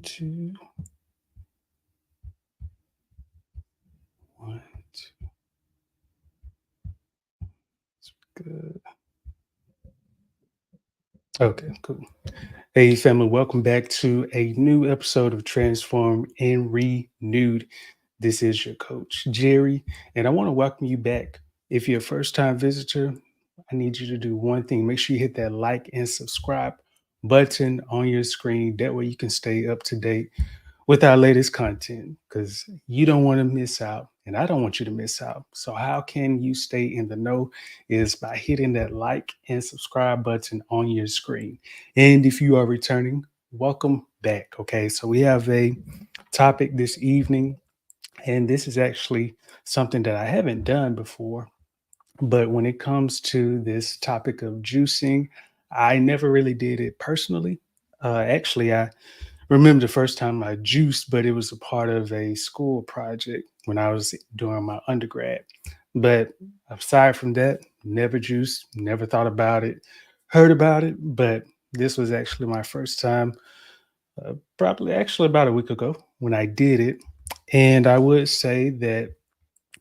Two, one, two. Good. Okay, cool. Hey, family, welcome back to a new episode of Transform and Renewed. This is your coach, Jerry, and I want to welcome you back. If you're a first time visitor, I need you to do one thing. Make sure you hit that like and subscribe button on your screen. That way you can stay up to date with our latest content because you don't want to miss out and I don't want you to miss out. So, how can you stay in the know is by hitting that like and subscribe button on your screen. And if you are returning, welcome back. Okay, so we have a topic this evening, and this is actually something that I haven't done before. But when it comes to this topic of juicing, I never really did it personally. I remember the first time I juiced, but it was a part of a school project when I was doing my undergrad. But aside from that, never juiced, never thought about it, heard about it. But this was actually my first time, probably actually about a week ago when I did it. And I would say that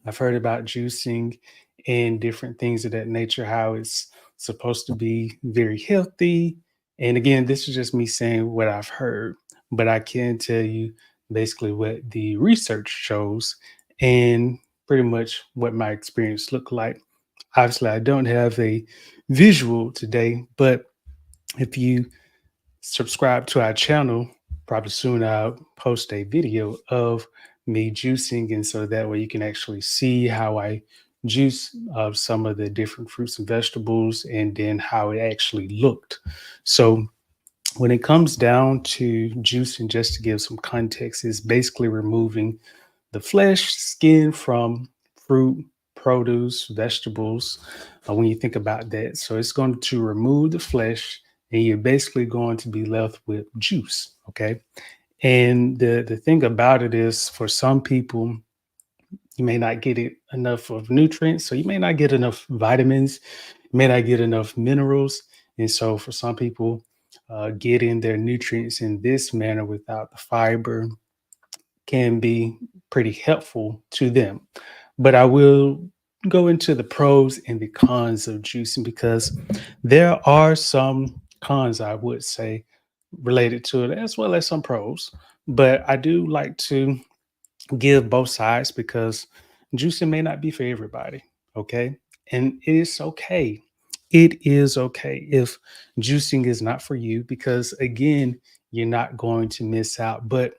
I've heard about juicing and different things of that nature, how it's supposed to be very healthy. And again, this is just me saying what I've heard, but I can tell you basically what the research shows and pretty much what my experience looked like. Obviously, I don't have a visual today, but if you subscribe to our channel, probably soon I'll post a video of me juicing. And so that way you can actually see how I juice of some of the different fruits and vegetables and then how it actually looked. So when it comes down to juicing, just to give some context, is basically removing the flesh, skin from fruit, produce, vegetables. When you think about that, so it's going to remove the flesh, and you're basically going to be left with juice. Okay, and the thing about it is, for some people, you may not get it enough of nutrients, so you may not get enough vitamins, you may not get enough minerals, and so for some people, getting their nutrients in this manner without the fiber can be pretty helpful to them. But I will go into the pros and the cons of juicing because there are some cons, I would say, related to it, as well as some pros. But I do like to give both sides because juicing may not be for everybody. Okay. And it is okay. It is okay if juicing is not for you because, again, you're not going to miss out. But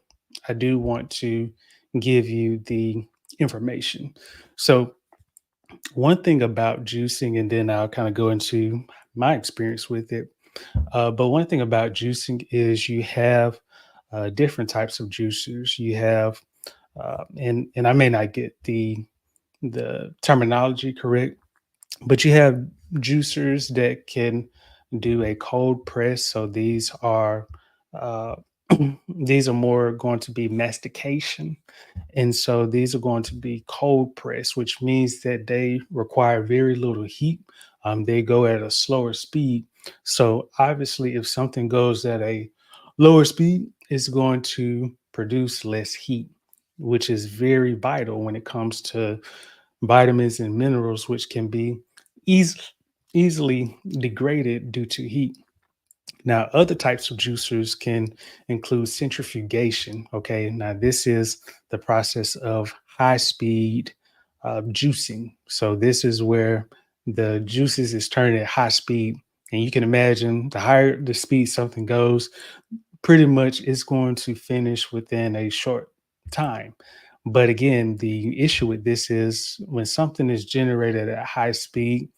I do want to give you the information. So, one thing about juicing, and then I'll kind of go into my experience with it. But one thing about juicing is you have different types of juicers. You have and I may not get the terminology correct, but you have juicers that can do a cold press. So these are uh, these are more going to be mastication, and so these are going to be cold press, which means that they require very little heat. They go at a slower speed. So obviously, if something goes at a lower speed, it's going to produce less heat, which is very vital when it comes to vitamins and minerals, which can be eas- easily degraded due to heat. Now, other types of juicers can include centrifugation. Okay, now this is the process of high speed juicing. So, this is where the juices is turning at high speed. And you can imagine the higher the speed something goes, pretty much it's going to finish within a short time. But again, the issue with this is when something is generated at high speed,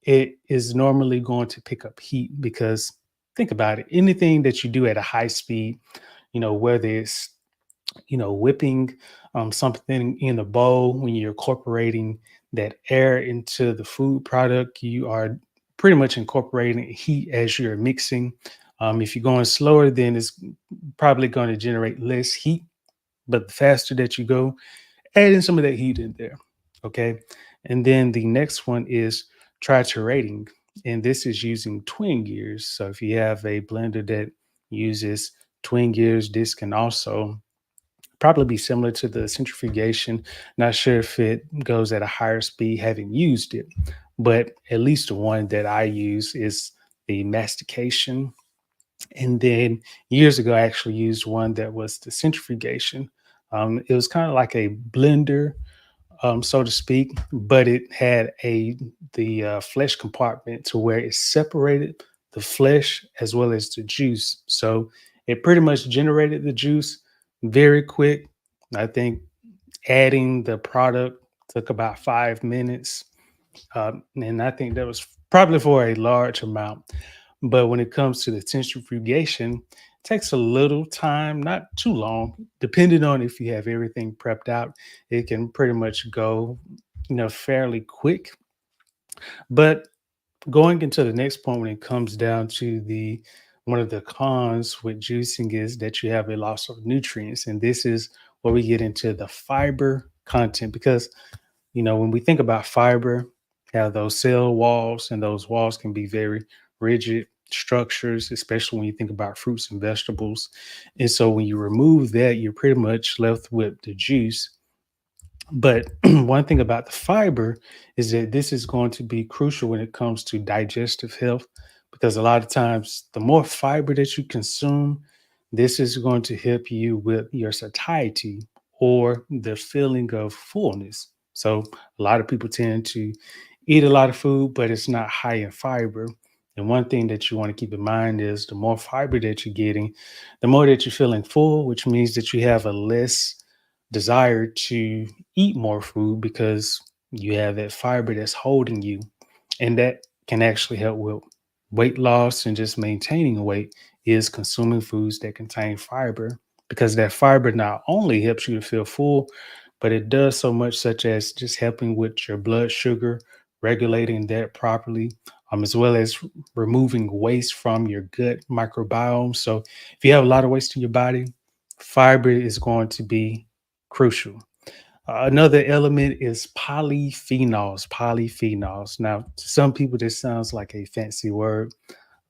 it is normally going to pick up heat because think about it, anything that you do at a high speed, whether it's whipping something in a bowl, when you're incorporating that air into the food product, you are pretty much incorporating heat as you're mixing. If you're going slower, then it's probably going to generate less heat, but the faster that you go, adding some of that heat in there. Okay. And then the next one is triturating. And this is using twin gears. So if you have a blender that uses between gears. This can also probably be similar to the centrifugation. Not sure if it goes at a higher speed, having used it, but at least the one that I use is the mastication. And then years ago, I actually used one that was the centrifugation. It was kind of like a blender, so to speak, but it had the flesh compartment to where it separated the flesh as well as the juice. So it pretty much generated the juice very quick. I think adding the product took about 5 minutes, and I think that was probably for a large amount. But when it comes to the centrifugation, it takes a little time, not too long, depending on if you have everything prepped out. It can pretty much go, fairly quick. But going into the next point, when it comes down to the one of the cons with juicing is that you have a loss of nutrients, and this is where we get into the fiber content because when we think about fiber, have those cell walls, and those walls can be very rigid structures, especially when you think about fruits and vegetables. And so when you remove that, you're pretty much left with the juice. But one thing about the fiber is that this is going to be crucial when it comes to digestive health, because a lot of times, the more fiber that you consume, this is going to help you with your satiety or the feeling of fullness. So, a lot of people tend to eat a lot of food, but it's not high in fiber. And one thing that you want to keep in mind is the more fiber that you're getting, the more that you're feeling full, which means that you have a less desire to eat more food because you have that fiber that's holding you. And that can actually help with weight loss and just maintaining weight is consuming foods that contain fiber, because that fiber not only helps you to feel full, but it does so much such as just helping with your blood sugar, regulating that properly, as well as removing waste from your gut microbiome. So if you have a lot of waste in your body, fiber is going to be crucial. Another element is polyphenols. Polyphenols. Now, to some people, this sounds like a fancy word,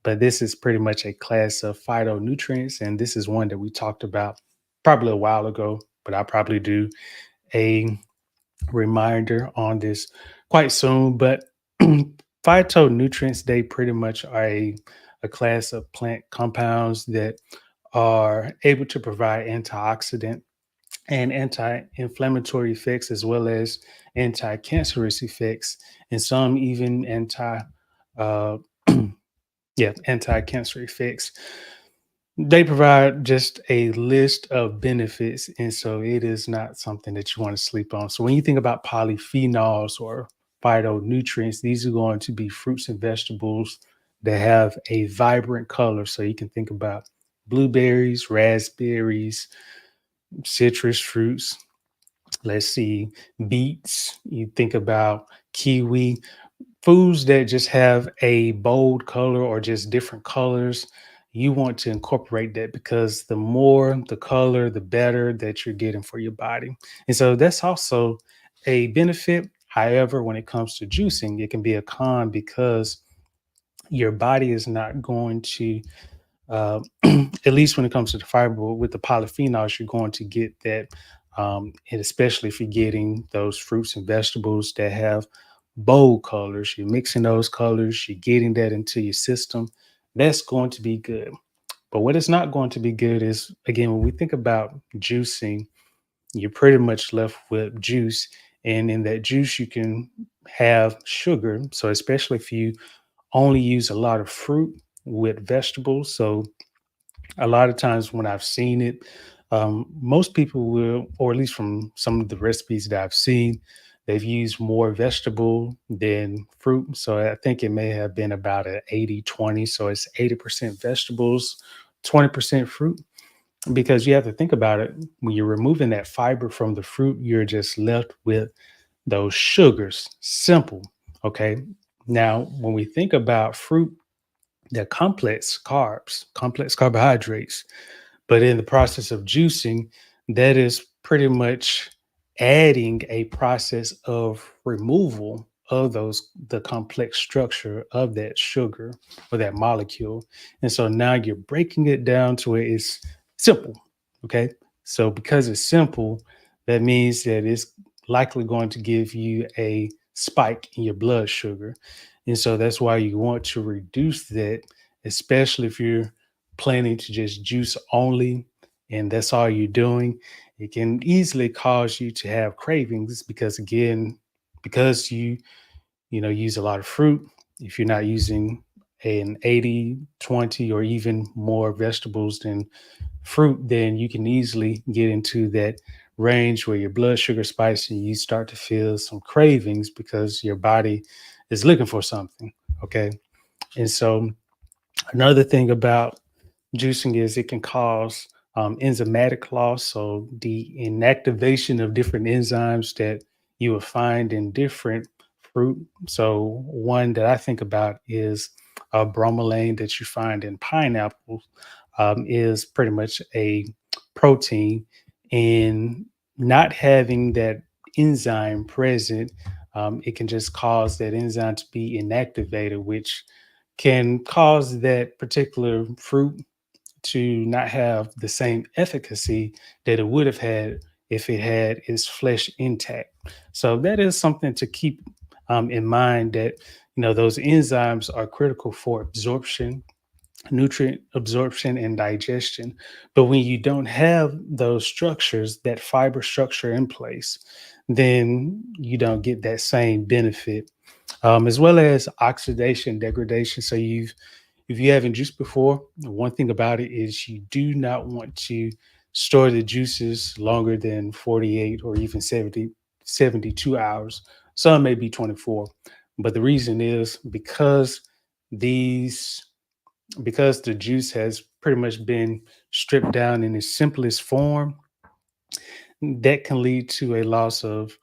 but this is pretty much a class of phytonutrients. And this is one that we talked about probably a while ago, but I'll probably do a reminder on this quite soon. But phytonutrients, they pretty much are a class of plant compounds that are able to provide antioxidant and anti-inflammatory effects, as well as anti-cancerous effects, and some even uh, anti-cancer effects. They provide just a list of benefits, and so it is not something that you want to sleep on. So when you think about polyphenols or phytonutrients, these are going to be fruits and vegetables that have a vibrant color. So you can think about blueberries, raspberries, citrus fruits. Let's see, beets. You think about kiwi, foods that just have a bold color or just different colors. You want to incorporate that because the more the color, the better that you're getting for your body. And so that's also a benefit. However, when it comes to juicing, it can be a con because your body is not going to at least when it comes to the fiber, with the polyphenols, you're going to get that. And especially if you're getting those fruits and vegetables that have bold colors, you're mixing those colors, you're getting that into your system. That's going to be good. But what is not going to be good is, again, when we think about juicing, you're pretty much left with juice. And in that juice, you can have sugar. So, especially if you only use a lot of fruit with vegetables. So, a lot of times when I've seen it, most people will, or at least from some of the recipes that I've seen, they've used more vegetable than fruit. So I think it may have been about an 80-20. So it's 80% vegetables, 20% fruit. Because you have to think about it, when you're removing that fiber from the fruit, you're just left with those sugars. Simple. Okay. Now, when we think about fruit, they're complex carbs, complex carbohydrates. But in the process of juicing, that is pretty much adding a process of removal of the complex structure of that sugar or that molecule. And so now you're breaking it down to where it's simple. Okay. So because it's simple, that means that it's likely going to give you a spike in your blood sugar. And so that's why you want to reduce that, especially if you're planning to just juice only and that's all you're doing. It can easily cause you to have cravings because, again, because you use a lot of fruit. If you're not using an 80/20 or even more vegetables than fruit, then you can easily get into that range where your blood sugar spikes and you start to feel some cravings because your body is looking for something. Okay. And so another thing about juicing is it can cause enzymatic loss. So the inactivation of different enzymes that you will find in different fruit. So one that I think about is bromelain that you find in pineapple is pretty much a protein, and not having that enzyme present, it can just cause that enzyme to be inactivated, which can cause that particular fruit to not have the same efficacy that it would have had if it had its flesh intact. So that is something to keep in mind, that those enzymes are critical for absorption, nutrient absorption, and digestion. But when you don't have those structures, that fiber structure in place, then you don't get that same benefit, as well as oxidation degradation. So if you haven't juiced before, one thing about it is you do not want to store the juices longer than 48 or even 72 hours. Some may be 24. But the reason is these because the juice has pretty much been stripped down in its simplest form, that can lead to a loss of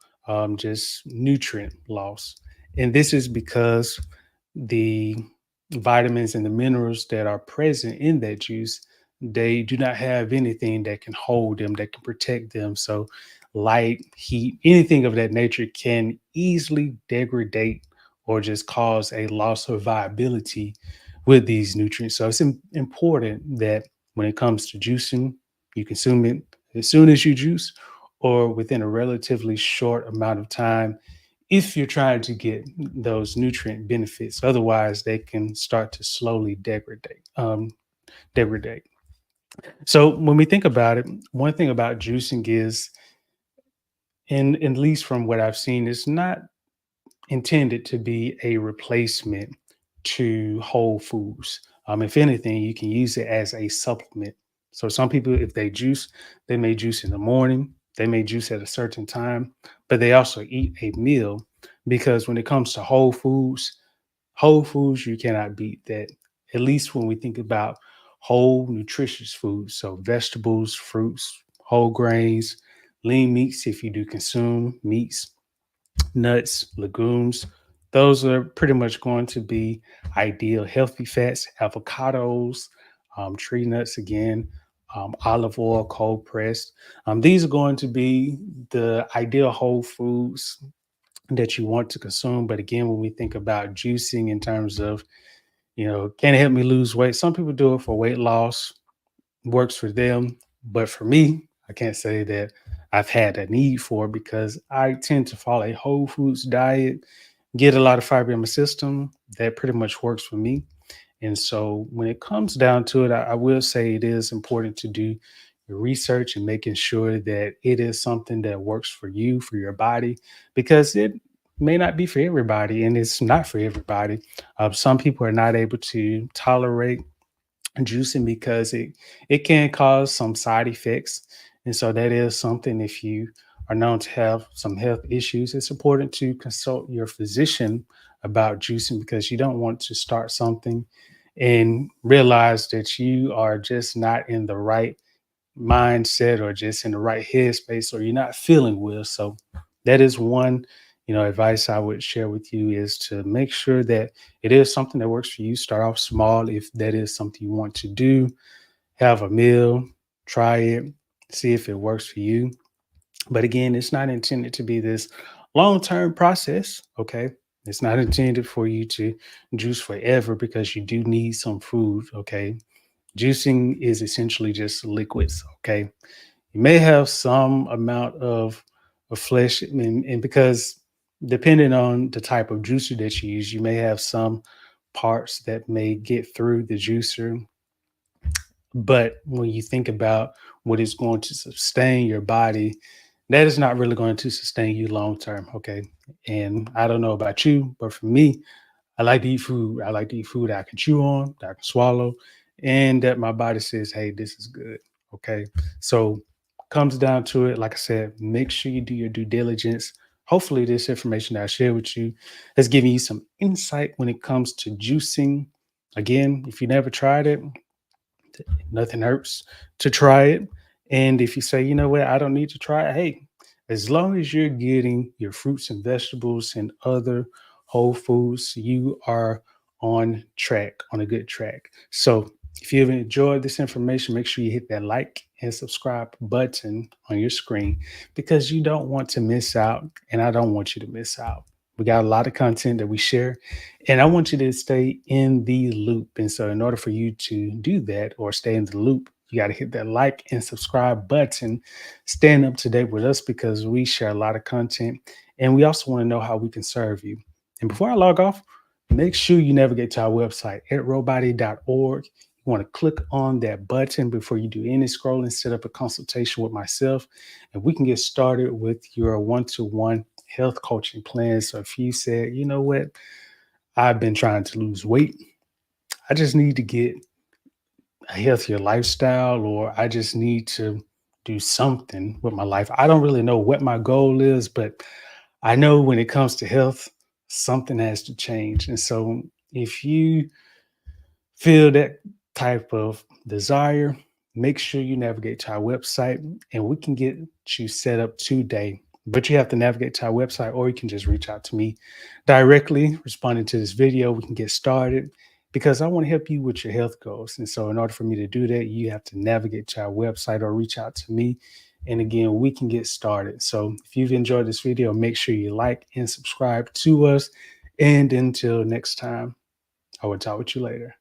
just nutrient loss. And this is because the vitamins and the minerals that are present in that juice, they do not have anything that can hold them, that can protect them. So light, heat, anything of that nature can easily degrade or just cause a loss of viability with these nutrients. So it's important that when it comes to juicing, you consume it as soon as you juice or within a relatively short amount of time if you're trying to get those nutrient benefits. Otherwise, they can start to slowly degrade. So when we think about it, one thing about juicing is, and at least from what I've seen, it's not intended to be a replacement to whole foods. If anything, you can use it as a supplement. So some people, if they juice, they may juice in the morning, they may juice at a certain time, but they also eat a meal, because when it comes to whole foods, you cannot beat that. At least when we think about whole nutritious foods, so vegetables, fruits, whole grains, lean meats, if you do consume meats, nuts, legumes. Those are pretty much going to be ideal. Healthy fats, avocados, tree nuts again, olive oil, cold pressed. These are going to be the ideal whole foods that you want to consume. But again, when we think about juicing in terms of, can it help me lose weight? Some people do it for weight loss, works for them. But for me, I can't say that I've had a need for it, because I tend to follow a whole foods diet, get a lot of fiber in my system. That pretty much works for me. And so when it comes down to it, I will say it is important to do your research and making sure that it is something that works for you, for your body, because it may not be for everybody, and it's not for everybody. Some people are not able to tolerate juicing because it can cause some side effects. And so that is something, if you are known to have some health issues, it's important to consult your physician about juicing, because you don't want to start something and realize that you are just not in the right mindset or just in the right headspace, or you're not feeling well. So that is one, advice I would share with you, is to make sure that it is something that works for you. Start off small if that is something you want to do. Have a meal, try it, see if it works for you. But again, it's not intended to be this long-term process. Okay. It's not intended for you to juice forever, because you do need some food. Okay. Juicing is essentially just liquids. Okay. You may have some amount of flesh, and because depending on the type of juicer that you use, you may have some parts that may get through the juicer. But when you think about what is going to sustain your body, that is not really going to sustain you long term. Okay. And I don't know about you, but for me, I like to eat food. I like to eat food that I can chew on, that I can swallow, and that my body says, hey, this is good. Okay. So comes down to it, like I said, make sure you do your due diligence. Hopefully, this information that I share with you has given you some insight when it comes to juicing. Again, if you never tried it, nothing hurts to try it. And if you say, you know what, I don't need to try it, hey, as long as you're getting your fruits and vegetables and other whole foods, you are on track, on a good track. So if you've enjoyed this information, make sure you hit that like and subscribe button on your screen because you don't want to miss out. And I don't want you to miss out. We got a lot of content that we share, and I want you to stay in the loop. And so, in order for you to do that or stay in the loop, you got to hit that like and subscribe button. Stand up to date with us because we share a lot of content, and we also want to know how we can serve you. And before I log off, make sure you navigate to our website at robody.org. You want to click on that button before you do any scrolling, set up a consultation with myself, and we can get started with your one-to-one health coaching plan. So if you said, you know what, I've been trying to lose weight, I just need to get a healthier lifestyle, or I just need to do something with my life. I don't really know what my goal is, but I know when it comes to health, something has to change. And so if you feel that type of desire, make sure you navigate to our website and we can get you set up today. But you have to navigate to our website, or you can just reach out to me directly, responding to this video. We can get started because I want to help you with your health goals. And so, in order for me to do that, you have to navigate to our website or reach out to me. And again, we can get started. So, if you've enjoyed this video, make sure you like and subscribe to us. And until next time, I will talk with you later.